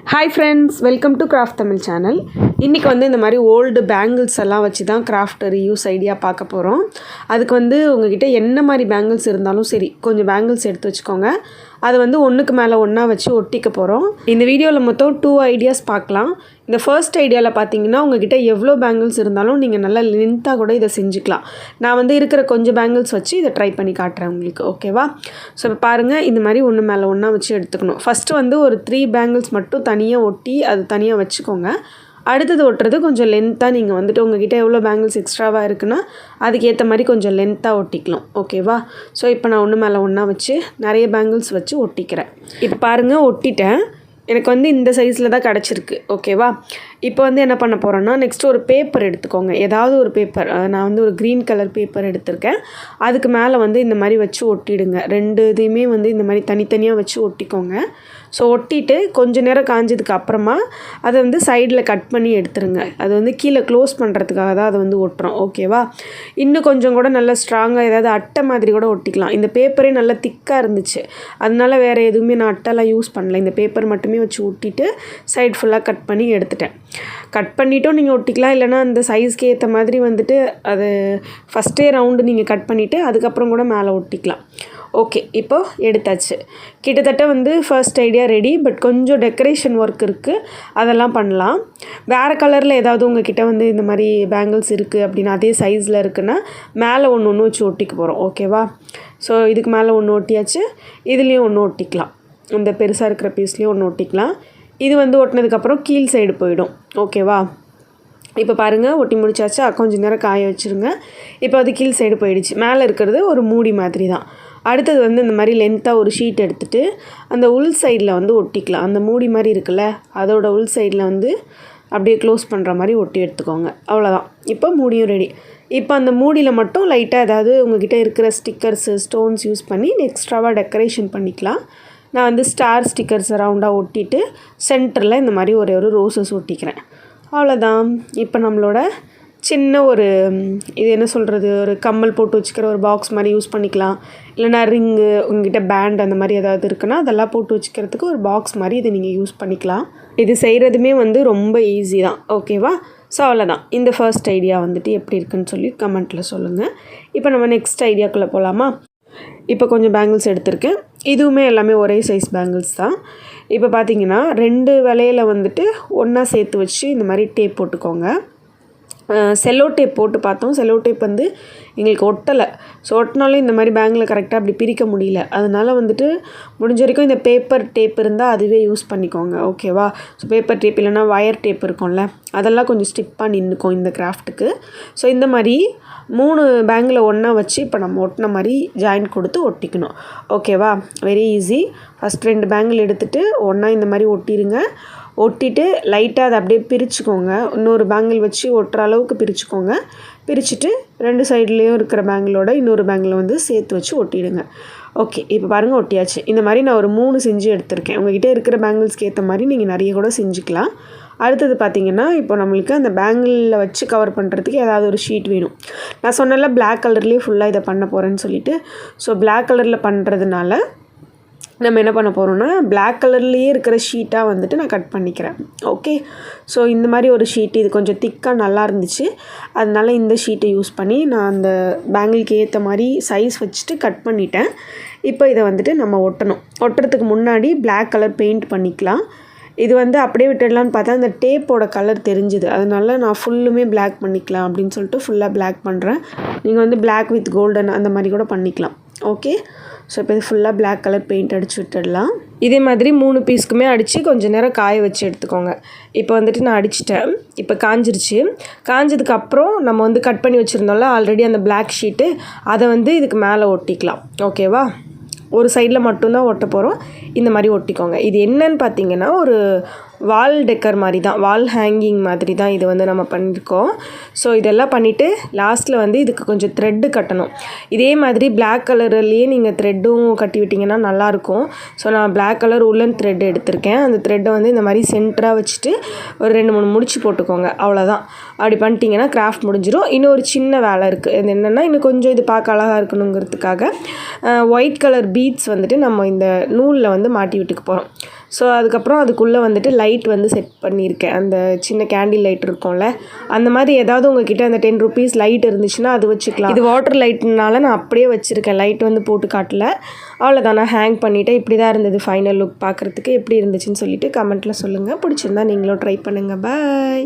Hi friends, welcome to Craft Tamil channel. இன்னைக்கு வந்து இந்த மாதிரி ஓல்டு பேங்கிள்ஸ் எல்லாம் வச்சு தான் கிராஃப்ட் ரீயூஸ் ஐடியா பார்க்க போகிறோம். அதுக்கு வந்து உங்ககிட்ட என்ன மாதிரி பேங்கிள்ஸ் இருந்தாலும் சரி கொஞ்சம் பேங்கிள்ஸ் எடுத்து வச்சுக்கோங்க. அது வந்து ஒன்றுக்கு மேலே ஒன்றா வச்சு ஒட்டிக்க போகிறோம். இந்த வீடியோவில் மொத்தம் 2 ஐடியாஸ் பார்க்கலாம். இந்த ஃபர்ஸ்ட் ஐடியாவில் பார்த்தீங்கன்னா உங்ககிட்ட எவ்வளோ பேங்கிள்ஸ் இருந்தாலும் நீங்கள் நல்லா லென்த்தாக கூட இதை செஞ்சுக்கலாம். நான் வந்து இருக்கிற கொஞ்சம் பேங்கிள்ஸ் வச்சு இதை ட்ரை பண்ணி காட்டுறேன் உங்களுக்கு, ஓகேவா? ஸோ இப்போ பாருங்கள், இந்த மாதிரி ஒன்று மேலே ஒன்றா வச்சு எடுத்துக்கணும். ஃபஸ்ட்டு வந்து ஒரு 3 பேங்கிள்ஸ் மட்டும் தனியாக ஒட்டி அது தனியாக வச்சுக்கோங்க. அடுத்தது ஒட்டுறது கொஞ்சம் லென்த்தாக நீங்கள் வந்துட்டு உங்ககிட்ட எவ்வளோ பேங்கிள்ஸ் எக்ஸ்ட்ராவாக இருக்குன்னா அதுக்கேற்ற மாதிரி கொஞ்சம் லென்த்தாக ஒட்டிக்கலாம், ஓகேவா? ஸோ இப்போ நான் ஒன்று மேலே ஒன்றா வச்சு நிறைய பேங்கிள்ஸ் வச்சு ஒட்டிக்கிறேன். இப்போ பாருங்கள், ஒட்டிட்டேன். எனக்கு வந்து இந்த சைஸில் தான் கிடச்சிருக்கு, ஓகேவா? இப்போ வந்து என்ன பண்ண போகிறேன்னா நெக்ஸ்ட்டு ஒரு பேப்பர் எடுத்துக்கோங்க. ஏதாவது ஒரு பேப்பர், நான் வந்து ஒரு க்ரீன் கலர் பேப்பர் எடுத்திருக்கேன். அதுக்கு மேலே வந்து இந்த மாதிரி வச்சு ஒட்டிடுங்க. 2 இதையுமே வந்து இந்த மாதிரி தனித்தனியாக வச்சு ஒட்டிக்கோங்க. ஸோ ஒட்டிட்டு கொஞ்ச நேரம் காஞ்சதுக்கு அப்புறமா அதை வந்து சைடில் கட் பண்ணி எடுத்துருங்க. அது வந்து கீழே க்ளோஸ் பண்ணுறதுக்காக தான் அதை வந்து ஒட்டுறோம், ஓகேவா? இன்னும் கொஞ்சம் கூட நல்லா ஸ்ட்ராங்காக ஏதாவது அட்டை மாதிரி கூட ஒட்டிக்கலாம். இந்த பேப்பரே நல்லா திக்காக இருந்துச்சு, அதனால வேறு எதுவுமே நான் அட்டைலாம் யூஸ் பண்ணல. இந்த பேப்பர் மட்டுமே வச்சு ஒட்டிட்டு சைடு ஃபுல்லாக கட் பண்ணி எடுத்துட்டேன். கட் பண்ணிவிட்டும் நீங்கள் ஒட்டிக்கலாம், இல்லைனா அந்த சைஸ்க்கு ஏற்ற மாதிரி வந்துட்டு அது ஃபஸ்ட்டே ரவுண்டு நீங்கள் கட் பண்ணிவிட்டு அதுக்கப்புறம் கூட மேலே ஒட்டிக்கலாம். ஓகே, இப்போது எடுத்தாச்சு. கிட்டத்தட்ட வந்து ஃபர்ஸ்ட் ஐடியா ரெடி. பட் கொஞ்சம் டெக்கரேஷன் ஒர்க் இருக்குது, அதெல்லாம் பண்ணலாம். வேறு கலரில் ஏதாவது உங்கள் கிட்டே வந்து இந்த மாதிரி பேங்கிள்ஸ் இருக்குது அப்படின்னா அதே சைஸில் இருக்குன்னா மேலே ஒன்று வச்சு ஒட்டிக்க போகிறோம், ஓகேவா? ஸோ இதுக்கு மேலே ஒன்று ஒட்டியாச்சு, இதுலேயும் ஒன்று ஒட்டிக்கலாம். இந்த பெருசாக இருக்கிற பீஸ்லேயும் ஒன்று ஒட்டிக்கலாம். இது வந்து ஒட்டினதுக்கப்புறம் கீழ் சைடு போயிடும், ஓகேவா? இப்போ பாருங்கள், ஒட்டி முடிச்சாச்சா? கொஞ்சம் நேரம் காய வச்சுருங்க. இப்போ அது கீழ் சைடு போயிடுச்சு. மேலே இருக்கிறது ஒரு மூடி மாதிரி தான். அடுத்தது வந்து இந்த மாதிரி லென்த்தாக ஒரு ஷீட் எடுத்துகிட்டு அந்த உள் சைடில் வந்து ஒட்டிக்கலாம். அந்த மூடி மாதிரி இருக்குல்ல, அதோட உள் சைடில் வந்து அப்படியே க்ளோஸ் பண்ணுற மாதிரி ஒட்டி எடுத்துக்கோங்க. அவ்வளோதான், இப்போ மூடியும் ரெடி. இப்போ அந்த மூடியில் மட்டும் லைட்டாக ஏதாவது உங்கள்கிட்ட இருக்கிற ஸ்டிக்கர்ஸு ஸ்டோன்ஸ் யூஸ் பண்ணி எக்ஸ்ட்ராவாக டெக்கரேஷன் பண்ணிக்கலாம். நான் வந்து ஸ்டார் ஸ்டிக்கர்ஸ் ரவுண்டாக ஒட்டிட்டு சென்டரில் இந்த மாதிரி ஒரு ரோசஸ் ஒட்டிக்கிறேன். அவ்வளோதான். இப்போ நம்மளோட சின்ன ஒரு இது என்ன சொல்கிறது, ஒரு கம்மல் போட்டு வச்சுக்கிற ஒரு பாக்ஸ் மாதிரி யூஸ் பண்ணிக்கலாம். இல்லைனா ரிங்கு, உங்ககிட்ட பேண்ட் அந்த மாதிரி ஏதாவது இருக்குன்னா அதெல்லாம் போட்டு வச்சுக்கிறதுக்கு ஒரு பாக்ஸ் மாதிரி இதை நீங்கள் யூஸ் பண்ணிக்கலாம். இது செய்கிறதுமே வந்து ரொம்ப ஈஸி தான், ஓகேவா? ஸோ அவ்வளோதான். இந்த ஃபர்ஸ்ட் ஐடியா வந்துட்டு எப்படி இருக்குன்னு சொல்லி கமெண்ட்டில் சொல்லுங்கள். இப்போ நம்ம நெக்ஸ்ட் ஐடியாக்குள்ளே போகலாமா? இப்போ கொஞ்சம் பேங்கிள்ஸ் எடுத்திருக்கேன். இதுவுமே எல்லாமே ஒரே சைஸ் பேங்கிள்ஸ் தான். இப்போ பார்த்தீங்கன்னா 2 வளையலை வந்துட்டு ஒன்றா சேர்த்து வச்சு இந்த மாதிரி டேப் போட்டுக்கோங்க. செல்லோ டேப் போட்டு பார்த்தோம். செல்லோ டேப் வந்து எங்களுக்கு ஒட்டலை. ஸோ ஒட்டினாலும் இந்த மாதிரி பேங்கில் கரெக்டாக அப்படி பிரிக்க முடியல. அதனால் வந்துட்டு முடிஞ்ச வரைக்கும் இந்த பேப்பர் டேப் இருந்தால் அதுவே யூஸ் பண்ணிக்கோங்க, ஓகேவா? ஸோ பேப்பர் டேப் இல்லைனா வயர் டேப் இருக்கும்ல, அதெல்லாம் கொஞ்சம் ஸ்டிப்பாக நின்றுக்கும் இந்த கிராஃப்ட்டுக்கு. ஸோ இந்த மாதிரி 3 பேங்கில் ஒன்றா வச்சு இப்போ நம்ம ஒட்டின மாதிரி ஜாயிண்ட் கொடுத்து ஒட்டிக்கணும், ஓகேவா? Very easy. ஃபஸ்ட் 2 பேங்கில் எடுத்துகிட்டு ஒன்றா இந்த மாதிரி ஒட்டிடுங்க. ஒட்டிட்டு லைட்டாக அதை அப்படியே பிரிச்சுக்கோங்க. இன்னொரு பேங்கிள் வச்சு ஒட்டுற அளவுக்கு பிரிச்சுக்கோங்க. பிரிச்சுட்டு 2 சைட்லேயும் இருக்கிற பேங்கிளோட இன்னொரு பேங்கில் வந்து சேர்த்து வச்சு ஒட்டிடுங்க. ஓகே, இப்போ பாருங்கள், ஒட்டியாச்சு. இந்த மாதிரி நான் ஒரு 3 செஞ்சு எடுத்திருக்கேன். உங்கள்கிட்ட இருக்கிற பேங்கிள்ஸ்க்கு ஏற்ற மாதிரி நீங்கள் நிறைய கூட செஞ்சுக்கலாம். அடுத்தது பார்த்திங்கன்னா இப்போ நம்மளுக்கு அந்த பேங்கிளில் வச்சு கவர் பண்ணுறதுக்கு ஏதாவது ஒரு ஷீட் வேணும். நான் சொன்னல பிளாக் கலர்லேயே ஃபுல்லாக இதை பண்ண போகிறேன்னு சொல்லிட்டு. ஸோ பிளாக் கலரில் பண்ணுறதுனால நம்ம என்ன பண்ண போகிறோம்னா பிளாக் கலர்லேயே இருக்கிற ஷீட்டாக வந்துட்டு நான் கட் பண்ணிக்கிறேன், ஓகே? ஸோ இந்த மாதிரி ஒரு ஷீட், இது கொஞ்சம் திக்காக நல்லா இருந்துச்சு, அதனால இந்த ஷீட்டை யூஸ் பண்ணி நான் அந்த பேங்கிளுக்கு ஏற்ற மாதிரி சைஸ் வச்சுட்டு கட் பண்ணிட்டேன். இப்போ இதை வந்துட்டு நம்ம ஒட்டுறதுக்கு முன்னாடி பிளாக் கலர் பெயிண்ட் பண்ணிக்கலாம். இது வந்து அப்படியே விட்டுடலான்னு பார்த்தா அந்த டேப்போட கலர் தெரிஞ்சுது, அதனால நான் ஃபுல்லுமே பிளாக் பண்ணிக்கலாம் அப்படின்னு சொல்லிட்டு ஃபுல்லாக பிளாக் பண்ணுறேன். நீங்கள் வந்து பிளாக் வித் கோல்டன் அந்த மாதிரி கூட பண்ணிக்கலாம், ஓகே? ஸோ இப்போ இது ஃபுல்லாக பிளாக் கலர் பெயிண்ட் அடித்து விட்டுடலாம். இதே மாதிரி 3 பீஸ்க்குமே அடித்து கொஞ்சம் நேரம் காய வச்சு எடுத்துக்கோங்க. இப்போ வந்துட்டு நான் அடிச்சிட்டேன். இப்போ காஞ்சிருச்சு. காஞ்சதுக்கப்புறம் நம்ம வந்து கட் பண்ணி வச்சுருந்தோம்ல ஆல்ரெடி அந்த பிளாக் ஷீட்டு, அதை வந்து இதுக்கு மேலே ஒட்டிக்கலாம், ஓகேவா? ஒரு சைடில் மட்டும்தான் ஒட்ட போகிறோம். இந்த மாதிரி ஒட்டிக்கோங்க. இது என்னன்னு பார்த்தீங்கன்னா ஒரு வால் டெக்கர் மாதிரி தான், வால் ஹேங்கிங் மாதிரி தான் இது வந்து நம்ம பண்ணியிருக்கோம். ஸோ இதெல்லாம் பண்ணிவிட்டு லாஸ்ட்டில் வந்து இதுக்கு கொஞ்சம் த்ரெட்டு கட்டணும். இதே மாதிரி பிளாக் கலர்லேயே நீங்கள் த்ரெட்டும் கட்டி விட்டிங்கன்னா நல்லாயிருக்கும். ஸோ நான் பிளாக் கலர் உள்ளன் த்ரெட் எடுத்திருக்கேன். அந்த த்ரெட்டை வந்து இந்த மாதிரி சென்டராக வச்சுட்டு ஒரு 2-3 முடிச்சு போட்டுக்கோங்க, அவ்வளோதான். அப்படி பண்ணிட்டீங்கன்னா கிராஃப்ட் முடிஞ்சிடும். இன்னொரு சின்ன வேலை இருக்குது. இது என்னென்னா இன்னும் கொஞ்சம் இது பார்க்க அழகாக இருக்கணுங்கிறதுக்காக ஒயிட் கலர் பீட்ஸ் வந்துட்டு நம்ம இந்த நூலில் வந்து மாட்டி விட்டுக்க போகிறோம். ஸோ அதுக்கப்புறம் அதுக்குள்ளே வந்துட்டு லைட் வந்து செட் பண்ணியிருக்கேன். அந்த சின்ன கேண்டில் லைட் இருக்கும்ல, அந்த மாதிரி ஏதாவது உங்ககிட்ட அந்த 10 ருபீஸ் லைட் இருந்துச்சுன்னா அது வச்சுக்கலாம். இது வாட்டர் லைட்னால நான் அப்படியே வச்சுருக்கேன், லைட் வந்து போட்டு காட்டல. அவ்வளோதான், நான் ஹேங் பண்ணிவிட்டேன். இப்படி தான் இருந்தது ஃபைனல் லுக். பார்க்குறதுக்கு எப்படி இருந்துச்சுன்னு சொல்லிட்டு கமெண்ட்டில் சொல்லுங்கள். பிடிச்சிருந்தா நீங்களும் ட்ரை பண்ணுங்கள். பாய்.